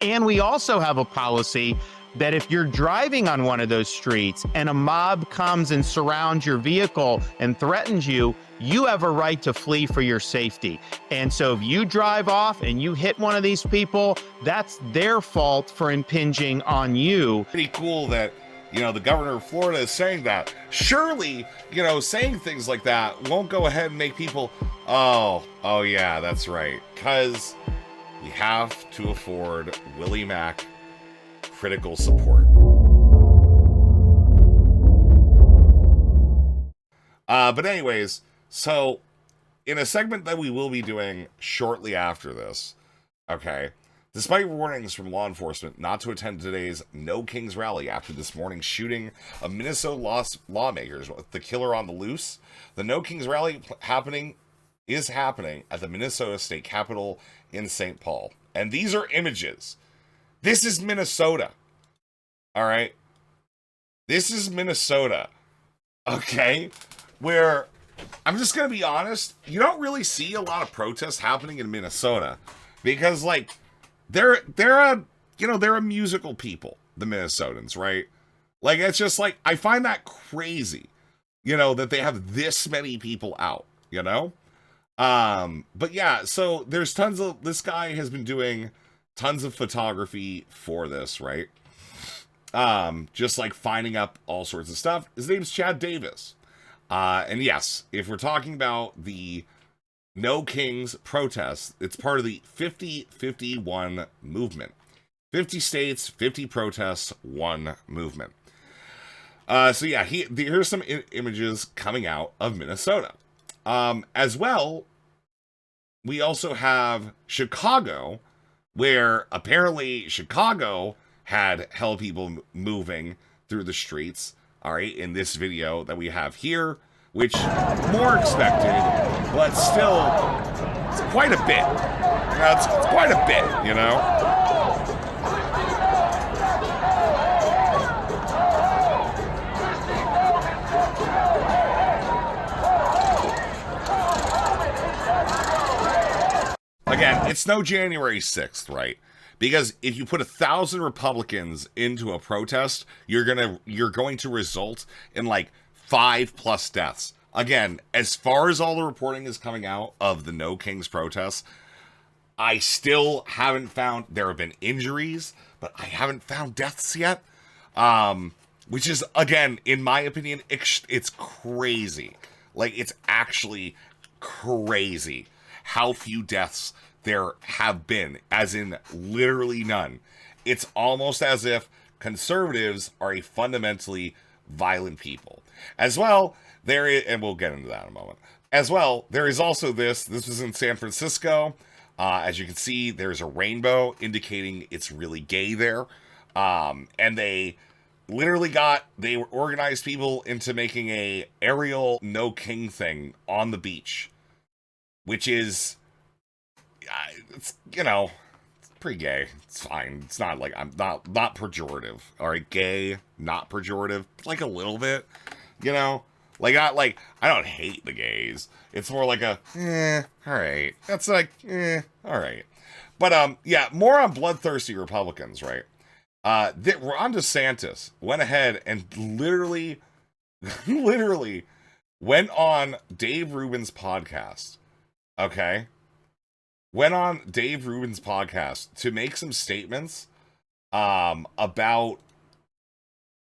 And we also have a policy that if you're driving on one of those streets and a mob comes and surrounds your vehicle and threatens you, you have a right to flee for your safety. And so if you drive off and you hit one of these people, that's their fault for impinging on you. Pretty cool that, the governor of Florida is saying that. Surely, saying things like that won't go ahead and make people, oh yeah, that's right. Because we have to afford Willie Mack critical support. But anyways, so in a segment that we will be doing shortly after this, okay, despite warnings from law enforcement not to attend today's No Kings rally after this morning's shooting of Minnesota lawmakers with the killer on the loose, the No Kings rally is happening at the Minnesota State Capitol in St. Paul. And these are images. This is Minnesota. All right? This is Minnesota. Okay? Where, I'm just going to be honest, you don't really see a lot of protests happening in Minnesota. Because, they're a musical people, the Minnesotans, right? It's just I find that crazy, that they have this many people out, But yeah, so there's this guy has been doing tons of photography for this, right? Just finding up all sorts of stuff. His name's Chad Davis. And yes, if we're talking about the No Kings protest, it's part of the 50-51 movement. 50 states, 50 protests, 1 movement. So yeah, here's some images coming out of Minnesota. As well, we also have Chicago, where apparently Chicago had hell people moving through the streets, all right, in this video that we have here, which more expected, but still, it's quite a bit. It's quite a bit, Again, it's no January 6th, right? Because if you put 1,000 Republicans into a protest, you're going to result in 5+ deaths. Again, as far as all the reporting is coming out of the No Kings protests, I still haven't found, there have been injuries, but I haven't found deaths yet. Which is, again, in my opinion, it's crazy. It's actually crazy how few deaths there have been, as in literally none. It's almost as if conservatives are a fundamentally violent people. As well, and we'll get into that in a moment. As well, there is also this was in San Francisco. As you can see, there's a rainbow indicating it's really gay there. And they organized people into making a aerial No King thing on the beach, which is, it's pretty gay. It's fine. It's not I'm not pejorative. All right, gay, not pejorative. A little bit, I don't hate the gays. It's more all right. That's all right. But yeah, more on bloodthirsty Republicans, right? Ron DeSantis went ahead and literally went on Dave Rubin's podcast. Okay? Went on Dave Rubin's podcast to make some statements about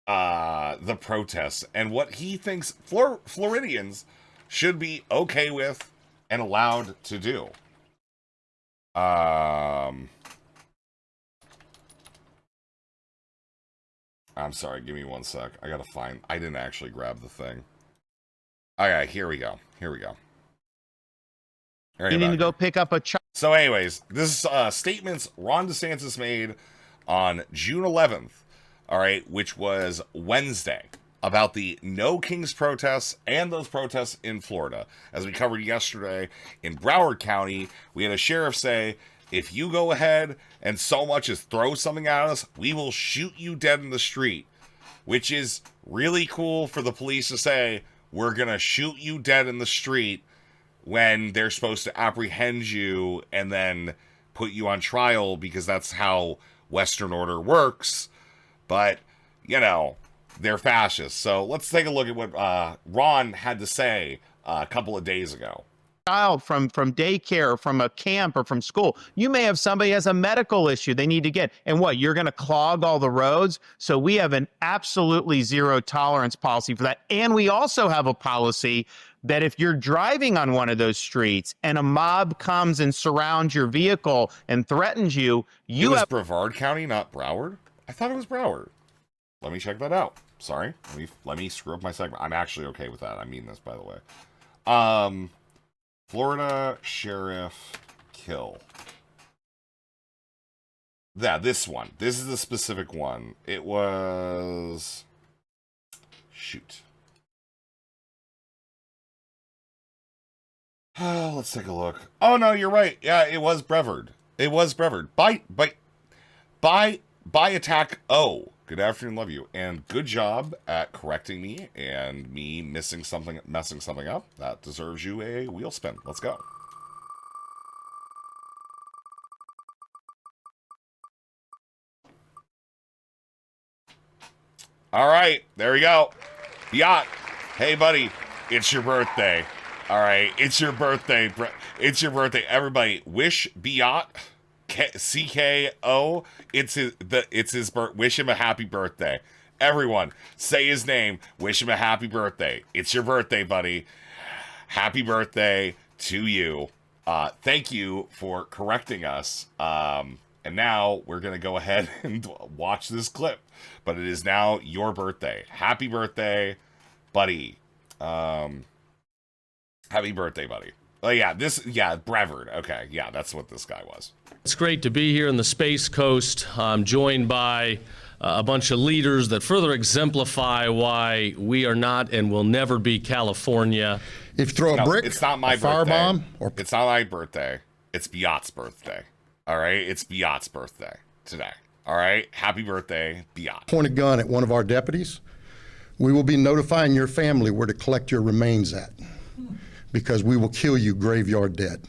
the protests and what he thinks Floridians should be okay with and allowed to do. I'm sorry, give me one sec. I didn't actually grab the thing. Alright, here we go. You need to go pick up a So anyways, this is statements Ron DeSantis made on June 11th, all right, which was Wednesday, about the No Kings protests and those protests in Florida. As we covered yesterday, in Broward County, we had a sheriff say, if you go ahead and so much as throw something at us, we will shoot you dead in the street. Which is really cool for the police to say, we're going to shoot you dead in the street, when they're supposed to apprehend you and then put you on trial because that's how Western order works. But, you know, they're fascists. So let's take a look at what Ron had to say a couple of days ago. Child from daycare, from a camp, or from school. You may have somebody has a medical issue they need to get, and what, you're going to clog all the roads? So we have an absolutely zero tolerance policy for that. And we also have a policy that if you're driving on one of those streets and a mob comes and surrounds your vehicle and threatens you, It was Brevard County, not Broward? I thought it was Broward. Let me check that out. Sorry. Let me screw up my segment. I'm actually okay with that. I mean this, by the way. Florida Sheriff kill. Yeah, this one. This is the specific one. It was... Shoot. Let's take a look. Oh, no, you're right. Yeah, it was Brevard. It was Brevard. By attack O. Good afternoon, love you. And good job at correcting me and me messing something up. That deserves you a wheel spin. Let's go. All right, there we go. Yacht. Hey, buddy, it's your birthday. All right, it's your birthday. It's your birthday. Everybody, wish Biot, CKO. It's his wish him a happy birthday. Everyone, say his name. Wish him a happy birthday. It's your birthday, buddy. Happy birthday to you. Thank you for correcting us. And now we're gonna go ahead and watch this clip. But it is now your birthday. Happy birthday, buddy. Happy birthday, buddy. Oh, yeah, Brevard. Okay, yeah, that's what this guy was. It's great to be here in the Space Coast. I'm joined by a bunch of leaders that further exemplify why we are not and will never be California. If you throw a brick, it's not my a firebomb, or it's not my birthday. It's Biot's birthday. All right, it's Biot's birthday today. All right, happy birthday, Biot. point a gun at one of our deputies, we will be notifying your family where to collect your remains at, because we will kill you graveyard dead.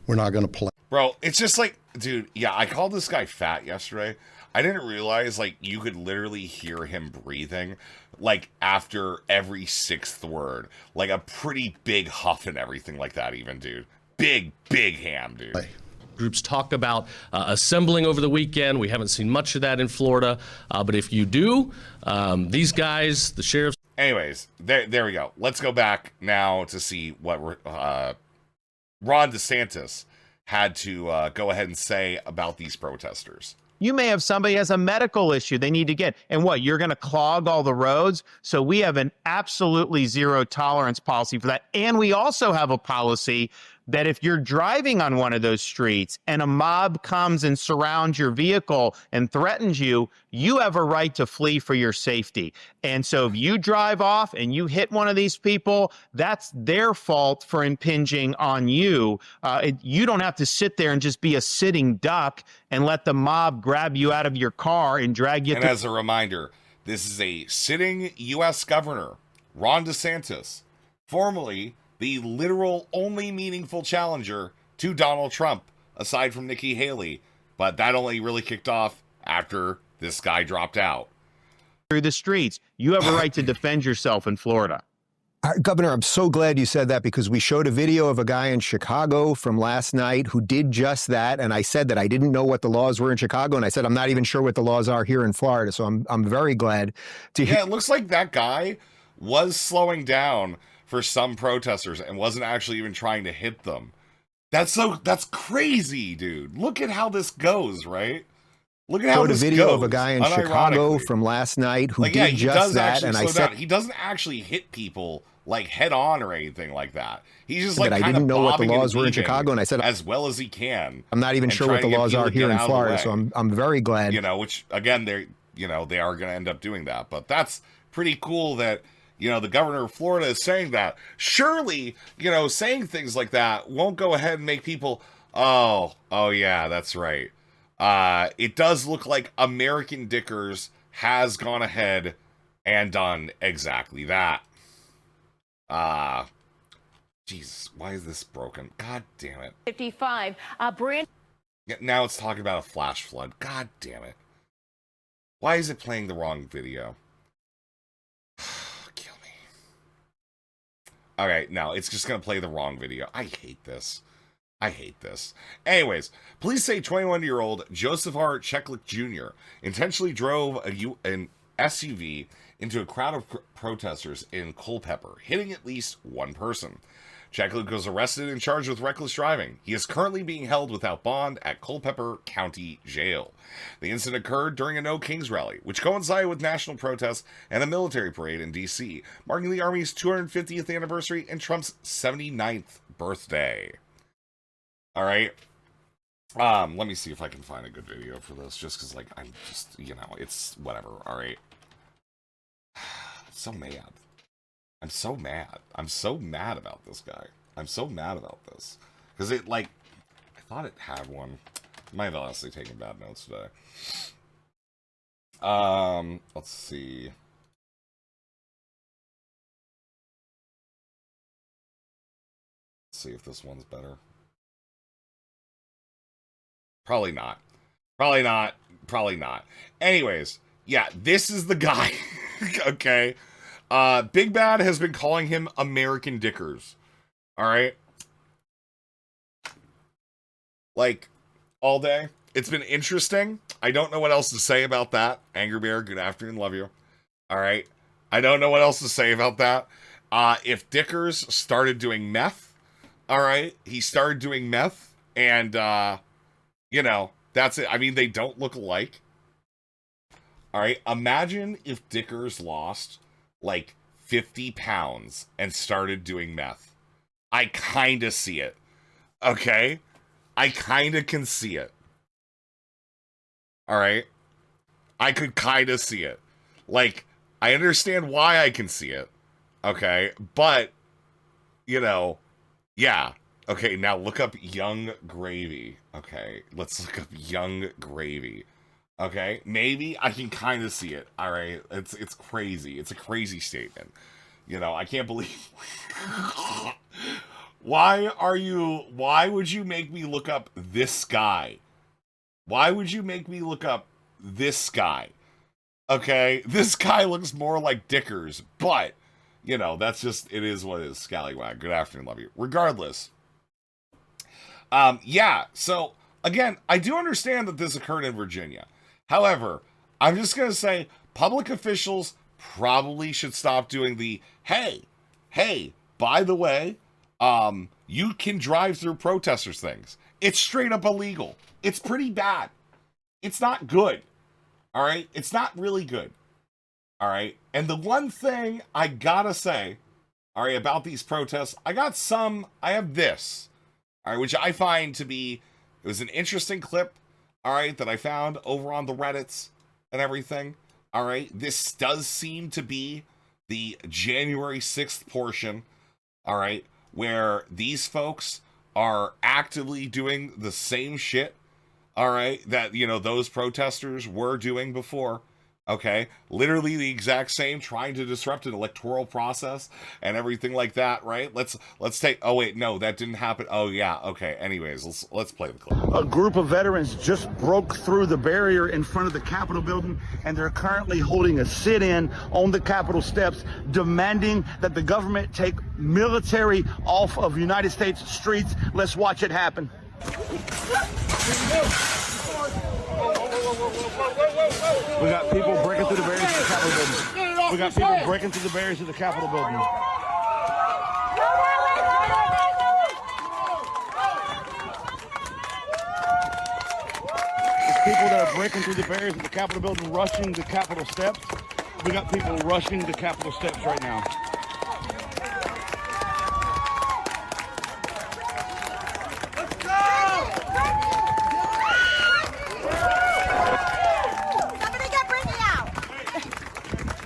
We're not going to play. Bro, it's just like, dude, yeah, I called this guy fat yesterday. I didn't realize, like, you could literally hear him breathing, like, after every sixth word. Like, a pretty big huff and everything like that even, dude. Big ham, dude. Groups talk about assembling over the weekend. We haven't seen much of that in Florida. But if you do, these guys, the sheriffs... Anyways, there we go. Let's go back now to see what Ron DeSantis had to go ahead and say about these protesters. You may have somebody has a medical issue they need to get, and what, you're going to clog all the roads? So we have an absolutely zero tolerance policy for that. And we also have a policy that if you're driving on one of those streets and a mob comes and surrounds your vehicle and threatens you, you have a right to flee for your safety. And so if you drive off and you hit one of these people, that's their fault for impinging on you. You don't have to sit there and just be a sitting duck and let the mob grab you out of your car and drag you. And as a reminder, this is a sitting U.S. governor, Ron DeSantis, formerly the literal only meaningful challenger to Donald Trump, aside from Nikki Haley. But that only really kicked off after this guy dropped out. Through the streets, you have a right to defend yourself in Florida. Governor, I'm so glad you said that, because we showed a video of a guy in Chicago from last night who did just that. And I said that I didn't know what the laws were in Chicago. And I said, I'm not even sure what the laws are here in Florida. So I'm very glad to hear. Yeah, it looks like that guy was slowing down for some protesters and wasn't actually even trying to hit them. That's crazy, dude. Look at how this goes, right? Look at how this goes. Showed a video of a guy in Chicago from last night who did just that, and I said he doesn't actually hit people like head on or anything like that. He's just like I didn't know what the laws were in Chicago, and I said as well as he can. I'm not even sure what the laws are here in Florida, so I'm very glad. You know, which again they are going to end up doing that, but that's pretty cool that the governor of Florida is saying that. Surely, saying things like that won't go ahead and make people, oh yeah, that's right. It does look like American Dickers has gone ahead and done exactly that. Jesus, why is this broken? God damn it. 55. Brand. Yeah, now it's talking about a flash flood. God damn it. Why is it playing the wrong video? Kill me. Alright, no, it's just going to play the wrong video. I hate this. I hate this. Anyways, police say 21-year-old Joseph R. Cheklik Jr. intentionally drove an SUV into a crowd of protesters in Culpeper, hitting at least one person. Cheklik was arrested and charged with reckless driving. He is currently being held without bond at Culpeper County Jail. The incident occurred during a No Kings rally, which coincided with national protests and a military parade in D.C., marking the Army's 250th anniversary and Trump's 79th birthday. All right. Let me see if I can find a good video for this, just because, like, I'm just, you know, it's whatever. All right. I'm so mad. I'm so mad. I'm so mad about this guy. I'm so mad about this. Because it, like, I thought it had one. I might have honestly taken bad notes today. Let's see. Let's see if this one's better. Probably not. Probably not. Probably not. Anyways, yeah, this is the guy. Okay. Big Bad has been calling him American Dickers. Alright? Like, all day. It's been interesting. I don't know what else to say about that. Angry Bear, good afternoon, love you. Alright? I don't know what else to say about that. If Dickers started doing meth, alright? He started doing meth, and, you know, that's it. I mean, they don't look alike. Alright? Imagine if Dickers lost like 50 pounds and started doing meth. I kind of see it. Okay? I kind of can see it. Alright? I could kind of see it. Like, I understand why I can see it. Okay? But, you know, yeah. Okay, now look up Young Gravy. Okay? Let's look up Young Gravy. Okay, maybe I can kind of see it. All right, it's crazy. It's a crazy statement. You know, I can't believe. Why would you make me look up this guy? Why would you make me look up this guy? Okay, this guy looks more like Dickers, but you know, that's just, it is what it is. Scallywag. Good afternoon, love you. Regardless, yeah. So again, I do understand that this occurred in Virginia. However, I'm just going to say public officials probably should stop doing the, hey, by the way, you can drive through protesters things. It's straight up illegal. It's pretty bad. It's not good. All right? It's not really good. All right? And the one thing I gotta say, all right, about these protests, I have this, all right, which I find to be, it was an interesting clip. All right, that I found over on the Reddits and everything. All right, this does seem to be the January 6th portion. All right, where these folks are actively doing the same shit. All right, that, you know, those protesters were doing before. Okay, literally the exact same, trying to disrupt an electoral process and everything like that, right? Let's take, oh wait, no, that didn't happen. Oh yeah, okay, anyways, let's play the clip. A group of veterans just broke through the barrier in front of the Capitol building, and they're currently holding a sit-in on the Capitol steps, demanding that the government take military off of United States streets. Let's watch it happen. We got people breaking through the barriers of the Capitol building. We got people breaking through the barriers of the Capitol building. There's people that are breaking through the barriers of the Capitol building, rushing the Capitol steps. We got people rushing the Capitol steps right now.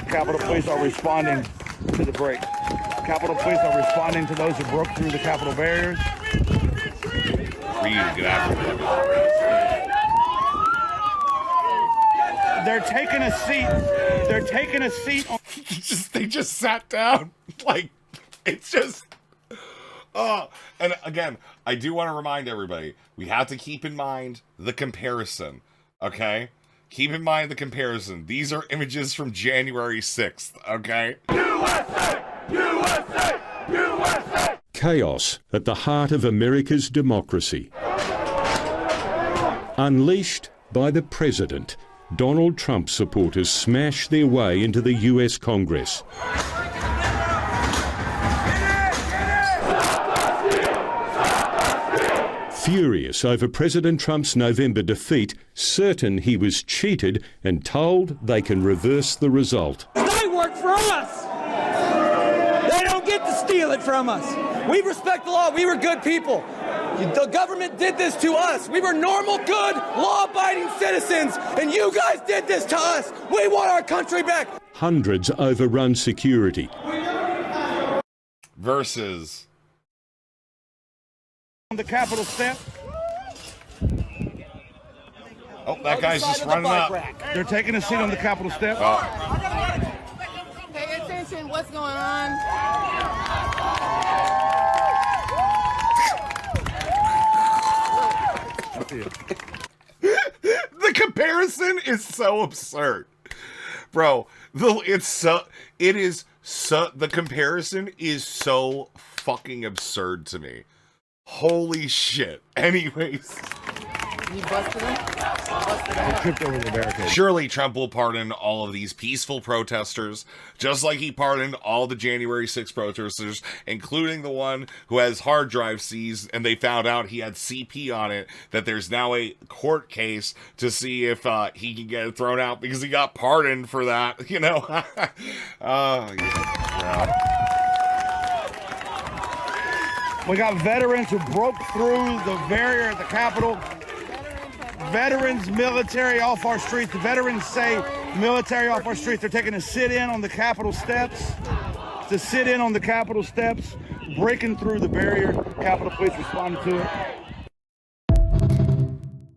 Capitol Police are responding to the break. Capitol Police are responding to those who broke through the Capitol barriers. They're taking a seat. They're taking a seat. They just sat down. Like, it's just, Oh, and again, I do want to remind everybody, we have to keep in mind the comparison, okay? Keep in mind the comparison. These are images from January 6th, okay? USA! USA! USA! Chaos at the heart of America's democracy. Unleashed by the president, Donald Trump supporters smash their way into the US Congress. Furious over President Trump's November defeat, certain he was cheated and told they can reverse the result. They work for us. They don't get to steal it from us. We respect the law. We were good people. The government did this to us. We were normal, good, law-abiding citizens, and you guys did this to us. We want our country back. Hundreds overrun security. Versus On the Capitol step, oh, that guy's just running up. they're taking a seat on the Capitol step. Pay attention, what's going on? The comparison is so absurd, bro. The comparison is so fucking absurd to me. Holy shit. Anyways, You busted him? Busted him. surely Trump will pardon all of these peaceful protesters, just like he pardoned all the January 6th protesters, including the one who has hard drive seized and they found out he had CP on it, that there's now a court case to see if he can get it thrown out because he got pardoned for that, you know? Yeah. We got veterans who broke through the barrier at the Capitol. Veterans, military off our streets. The veterans say military off our streets. They're taking a sit-in on the Capitol steps. To sit in on the Capitol steps, breaking through the barrier. Capitol Police responded to it.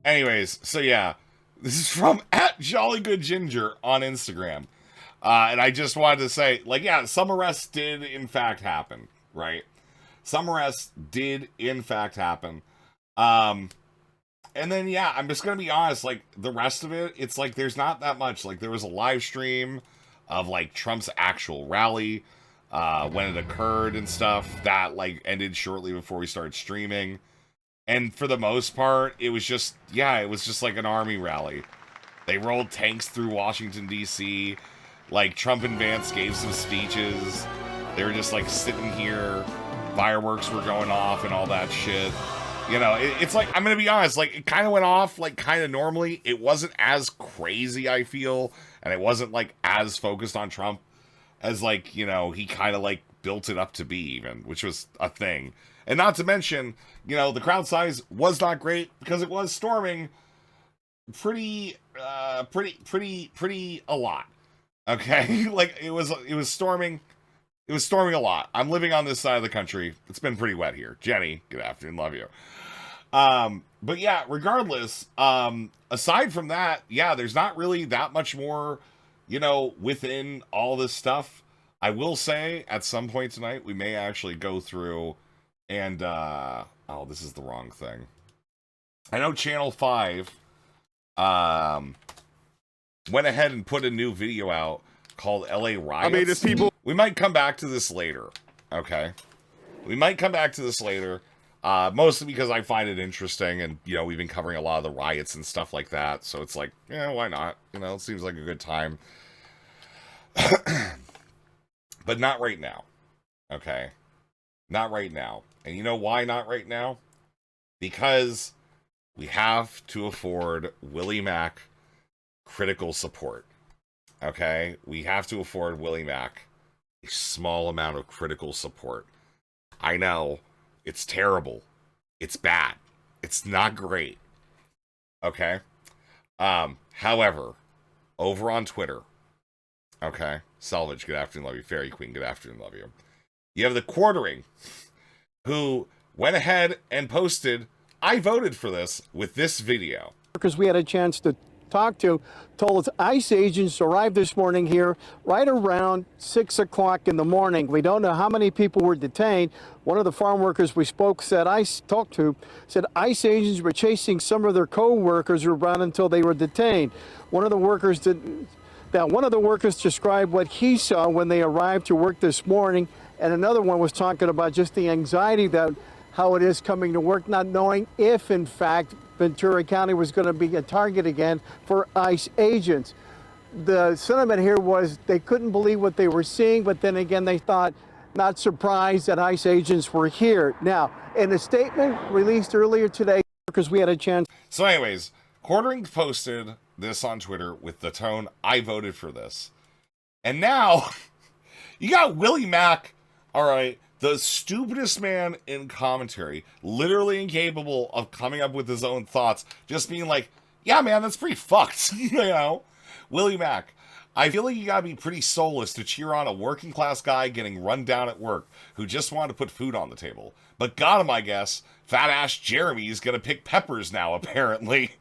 Anyways, so yeah, this is from @JollyGoodGinger on Instagram. And I just wanted to say, like, yeah, some arrests did in fact happen, right? Some arrests did in fact happen. And then, yeah, I'm just going to be honest, like, the rest of it, it's like there's not that much. Like, there was a live stream of, like, Trump's actual rally when it occurred and stuff that, like, ended shortly before we started streaming. And for the most part, it was just, yeah, it was just like an army rally. They rolled tanks through Washington, D.C. Like, Trump and Vance gave some speeches. They were just, like, sitting here. Fireworks were going off and all that shit. You know, it's like, I'm going to be honest, like, it kind of went off, like, kind of normally. It wasn't as crazy, I feel, and it wasn't, like, as focused on Trump as, like, you know, he kind of, like, built it up to be even, which was a thing. And not to mention, you know, the crowd size was not great because it was storming pretty a lot. Okay? Like, it was storming. It was storming a lot. I'm living on this side of the country. It's been pretty wet here. Jenny, good afternoon. Love you. But yeah, regardless, aside from that, yeah, there's not really that much more, you know, within all this stuff. I will say at some point tonight, we may actually go through and, oh, this is the wrong thing. I know Channel 5, went ahead and put a new video out called LA Riots. I mean, it's people. We might come back to this later, okay? We might come back to this later, mostly because I find it interesting, and, you know, we've been covering a lot of the riots and stuff like that, so it's like, yeah, why not? You know, it seems like a good time. But not right now, okay? Not right now. And you know why not right now? Because we have to afford Willie Mack critical support. Okay, we have to afford Willie Mack a small amount of critical support. I know, it's terrible. It's bad. It's not great. Okay? However, over on Twitter, okay, Salvage, good afternoon, love you. Fairy Queen, good afternoon, love you. You have the Quartering, who went ahead and posted, I voted for this, with this video. Because we had a chance to talked to told us ICE agents arrived this morning here right around 6 o'clock in the morning. We don't know how many people were detained. One of the farm workers we spoke said, talked to, said ICE agents were chasing some of their co-workers around until they were detained. One of the workers described what he saw when they arrived to work this morning, and another one was talking about just the anxiety that how it is coming to work, not knowing if, in fact, Ventura County was going to be a target again for ICE agents. The sentiment here was they couldn't believe what they were seeing, but then again, they thought, not surprised that ICE agents were here. Now, in a statement released earlier today, because we had a chance. So anyways, Quartering posted this on Twitter with the tone, I voted for this. And now, you got Willie Mack, all right, the stupidest man in commentary, literally incapable of coming up with his own thoughts, just being like, yeah, man, that's pretty fucked, you know? Willie Mack, I feel like you gotta be pretty soulless to cheer on a working class guy getting run down at work who just wanted to put food on the table. But got him, I guess. Fat ass Jeremy is gonna pick peppers now, apparently.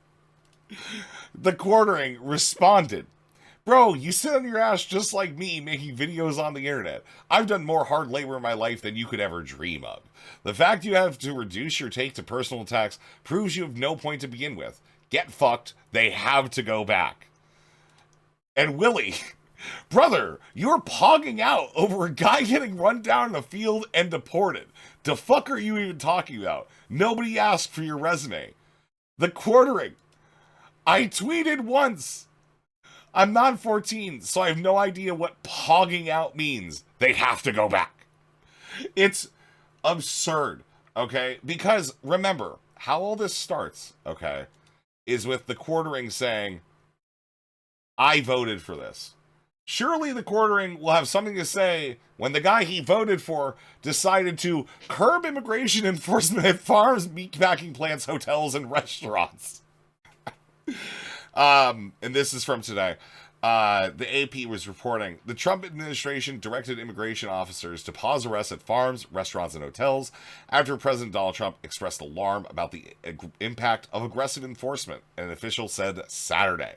The Quartering responded, bro, you sit on your ass just like me making videos on the internet. I've done more hard labor in my life than you could ever dream of. The fact you have to reduce your take to personal attacks proves you have no point to begin with. Get fucked. They have to go back. And Willie, brother, you're pogging out over a guy getting run down in a field and deported. The fuck are you even talking about? Nobody asked for your resume. The Quartering. I tweeted once. I'm not 14, so I have no idea what pogging out means. They have to go back. It's absurd, okay? Because remember, how all this starts, okay, is with the Quartering saying, I voted for this. Surely the Quartering will have something to say when the guy he voted for decided to curb immigration enforcement at farms, meatpacking plants, hotels, and restaurants. And this is from today. The AP was reporting the Trump administration directed immigration officers to pause arrests at farms, restaurants, and hotels after President Donald Trump expressed alarm about the impact of aggressive enforcement, an official said Saturday.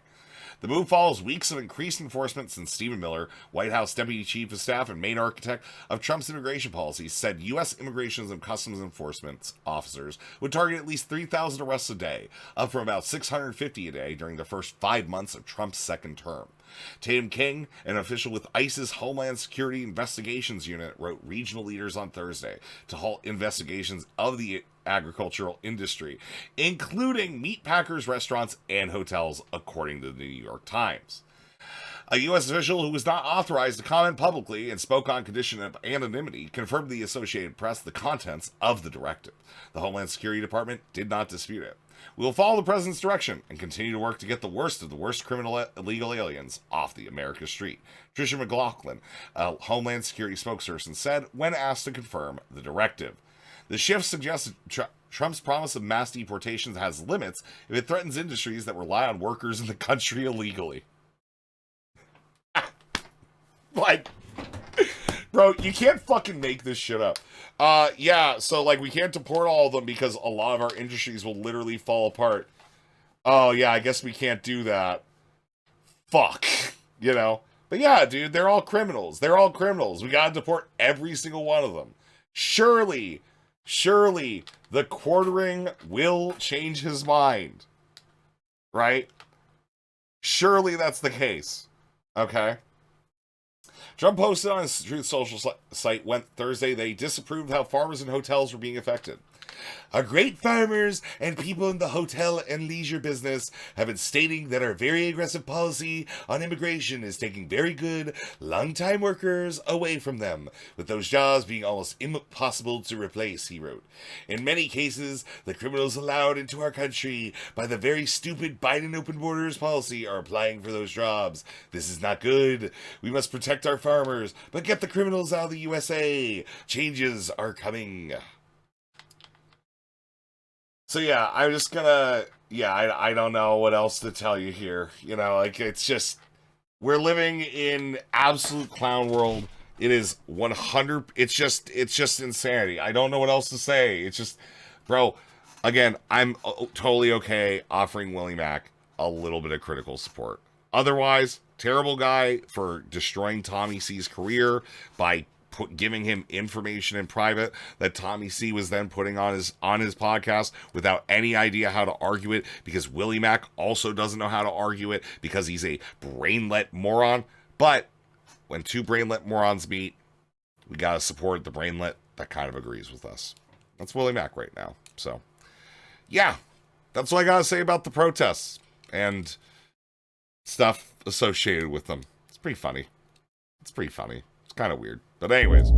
The move follows weeks of increased enforcement since Stephen Miller, White House Deputy Chief of Staff and main architect of Trump's immigration policy, said U.S. Immigration and Customs Enforcement officers would target at least 3,000 arrests a day, up from about 650 a day during the first 5 months of Trump's second term. Tatum King, an official with ICE's Homeland Security Investigations Unit, wrote regional leaders on Thursday to halt investigations of the agricultural industry, including meatpackers, restaurants, and hotels, according to the New York Times. A U.S. official who was not authorized to comment publicly and spoke on condition of anonymity confirmed to the Associated Press the contents of the directive. The Homeland Security Department did not dispute it. We will follow the president's direction and continue to work to get the worst of the worst criminal illegal aliens off the America street, Tricia McLaughlin, a Homeland Security spokesperson, said when asked to confirm the directive. The shift suggested Trump's promise of mass deportations has limits if it threatens industries that rely on workers in the country illegally. Like, bro, you can't fucking make this shit up. Yeah, so, like, we can't deport all of them because a lot of our industries will literally fall apart. Oh, yeah, I guess we can't do that. Fuck. You know? But yeah, dude, they're all criminals. They're all criminals. We gotta deport every single one of them. Surely, the Quartering will change his mind. Right? Surely that's the case. Okay? Trump posted on his Truth Social site Thursday they disapproved how farmers and hotels were being affected. Our great farmers and people in the hotel and leisure business have been stating that our very aggressive policy on immigration is taking very good, long-time workers away from them, with those jobs being almost impossible to replace, he wrote. In many cases, the criminals allowed into our country by the very stupid Biden open borders policy are applying for those jobs. This is not good. We must protect our farmers, but get the criminals out of the USA. Changes are coming. So yeah, I'm just gonna, I don't know what else to tell you here. You know, like, it's just, we're living in absolute clown world. It is 100, it's just insanity. I don't know what else to say. It's just, bro, again, I'm totally okay offering Willie Mack a little bit of critical support. Otherwise, terrible guy for destroying Tommy C's career by giving him information in private that Tommy C was then putting on his podcast without any idea how to argue it, because Willie Mack also doesn't know how to argue it because he's a brainlet moron. But when two brainlet morons meet, we gotta support the brainlet that kind of agrees with us. That's Willie Mack right now. So, yeah, that's what I gotta say about the protests and stuff associated with them. It's pretty funny. It's kind of weird. But anyways.